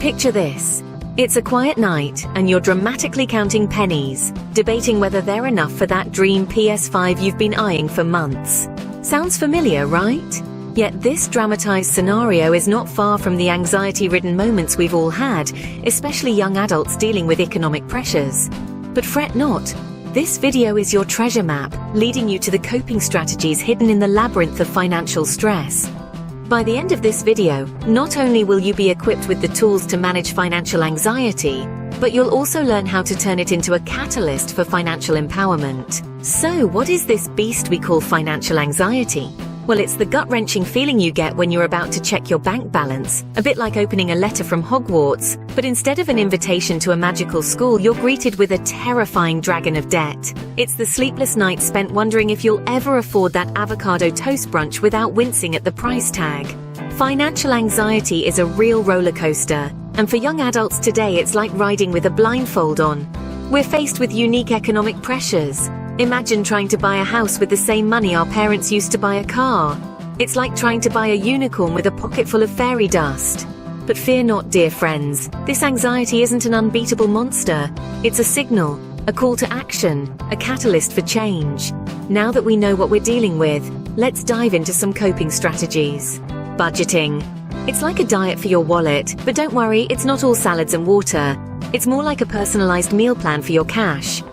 Picture this. It's a quiet night, and you're dramatically counting pennies, debating whether they're enough for that dream PS5 you've been eyeing for months. Sounds familiar, right? Yet this dramatized scenario is not far from the anxiety-ridden moments we've all had, especially young adults dealing with economic pressures. But fret not. This video is your treasure map, leading you to the coping strategies hidden in the labyrinth of financial stress. By the end of this video, not only will you be equipped with the tools to manage financial anxiety, but you'll also learn how to turn it into a catalyst for financial empowerment. So, what is this beast we call financial anxiety? Well, it's the gut-wrenching feeling you get when you're about to check your bank balance, a bit like opening a letter from Hogwarts, but instead of an invitation to a magical school, you're greeted with a terrifying dragon of debt. It's the sleepless nights spent wondering if you'll ever afford that avocado toast brunch without wincing at the price tag. Financial anxiety is a real roller coaster, and for young adults today, it's like riding with a blindfold on. We're faced with unique economic pressures. Imagine trying to buy a house with the same money our parents used to buy a car. It's like trying to buy a unicorn with a pocket full of fairy dust. But fear not, dear friends. This anxiety isn't an unbeatable monster. It's a signal, a call to action, a catalyst for change. Now that we know what we're dealing with, let's dive into some coping strategies. Budgeting. It's like a diet for your wallet, but don't worry, it's not all salads and water. It's more like a personalized meal plan for your cash.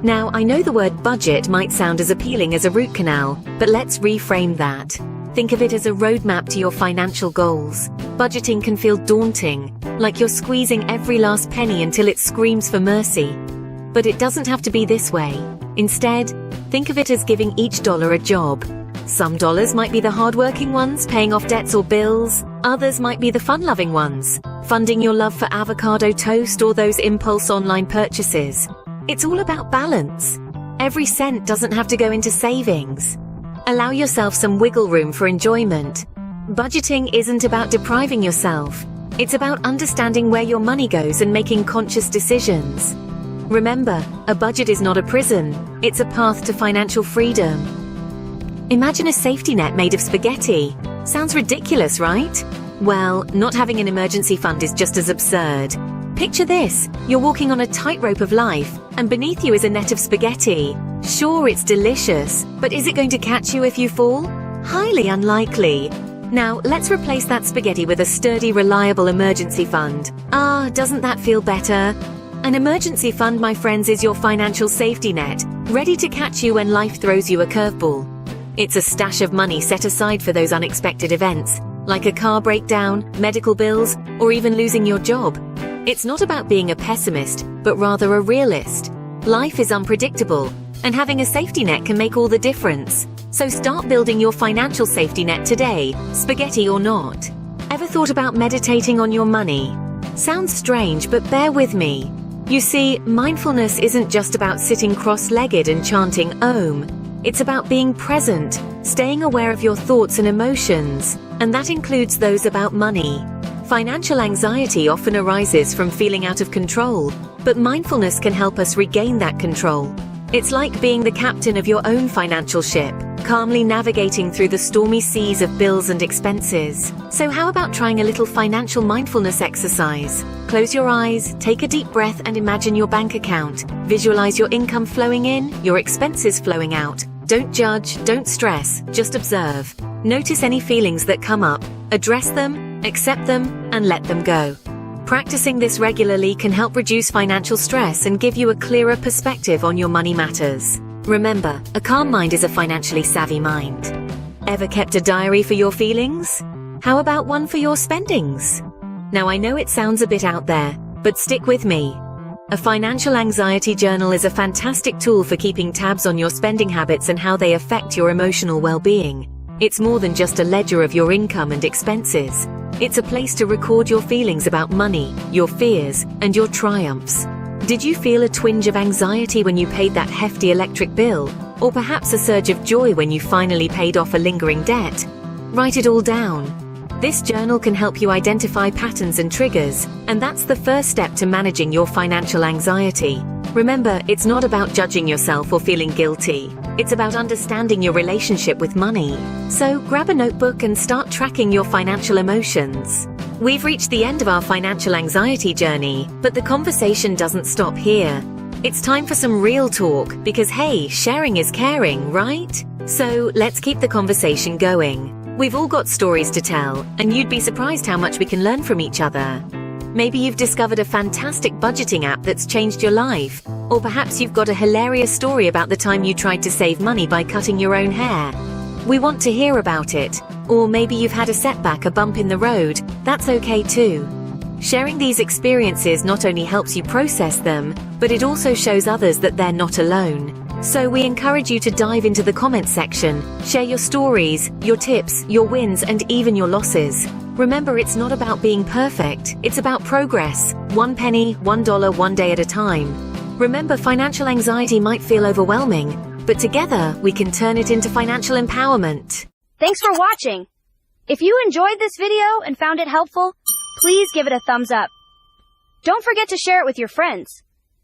Now, I know the word budget might sound as appealing as a root canal, but let's reframe that. Think of it as a roadmap to your financial goals. Budgeting can feel daunting, like you're squeezing every last penny until it screams for mercy. But it doesn't have to be this way. Instead, think of it as giving each dollar a job. Some dollars might be the hardworking ones, paying off debts or bills. Others might be the fun-loving ones, funding your love for avocado toast or those impulse online purchases. It's all about balance. Every cent doesn't have to go into savings. Allow yourself some wiggle room for enjoyment. Budgeting isn't about depriving yourself. It's about understanding where your money goes and making conscious decisions. Remember, a budget is not a prison. It's a path to financial freedom. Imagine a safety net made of spaghetti. Sounds ridiculous, right? Well, not having an emergency fund is just as absurd. Picture this, you're walking on a tightrope of life, and beneath you is a net of spaghetti. Sure, it's delicious, but is it going to catch you if you fall? Highly unlikely. Now, let's replace that spaghetti with a sturdy, reliable emergency fund. Ah, doesn't that feel better? An emergency fund, my friends, is your financial safety net, ready to catch you when life throws you a curveball. It's a stash of money set aside for those unexpected events, like a car breakdown, medical bills, or even losing your job. It's not about being a pessimist, but rather a realist. Life is unpredictable, and having a safety net can make all the difference. So start building your financial safety net today, spaghetti or not. Ever thought about meditating on your money? Sounds strange, but bear with me. You see, mindfulness isn't just about sitting cross-legged and chanting Om. It's about being present, staying aware of your thoughts and emotions, and that includes those about money. Financial anxiety often arises from feeling out of control, but mindfulness can help us regain that control. It's like being the captain of your own financial ship, calmly navigating through the stormy seas of bills and expenses. So how about trying a little financial mindfulness exercise? Close your eyes, take a deep breath, and imagine your bank account. Visualize your income flowing in, your expenses flowing out. Don't judge, don't stress, just observe. Notice any feelings that come up, address them, accept them, and let them go. Practicing this regularly can help reduce financial stress and give you a clearer perspective on your money matters. Remember, a calm mind is a financially savvy mind. Ever kept a diary for your feelings? How about one for your spendings? Now, I know it sounds a bit out there, but stick with me. A financial anxiety journal is a fantastic tool for keeping tabs on your spending habits and how they affect your emotional well-being. It's more than just a ledger of your income and expenses. It's a place to record your feelings about money, your fears, and your triumphs. Did you feel a twinge of anxiety when you paid that hefty electric bill? Or perhaps a surge of joy when you finally paid off a lingering debt? Write it all down. This journal can help you identify patterns and triggers, and that's the first step to managing your financial anxiety. Remember, it's not about judging yourself or feeling guilty. It's about understanding your relationship with money. So grab a notebook and start tracking your financial emotions. We've reached the end of our financial anxiety journey, but the conversation doesn't stop here. It's time for some real talk, because hey, sharing is caring, right? So let's keep the conversation going. We've all got stories to tell, and you'd be surprised how much we can learn from each other. Maybe you've discovered a fantastic budgeting app that's changed your life, or perhaps you've got a hilarious story about the time you tried to save money by cutting your own hair. We want to hear about it. Or maybe you've had a setback, a bump in the road. That's okay too. Sharing these experiences not only helps you process them, but it also shows others that they're not alone. So we encourage you to dive into the comments section, share your stories, your tips, your wins, and even your losses. Remember, it's not about being perfect, it's about progress. 1 penny, $1, 1 day at a time. Remember, financial anxiety might feel overwhelming, but together we can turn it into financial empowerment. Thanks for watching. If you enjoyed this video and found it helpful, please give it a thumbs up. Don't forget to share it with your friends.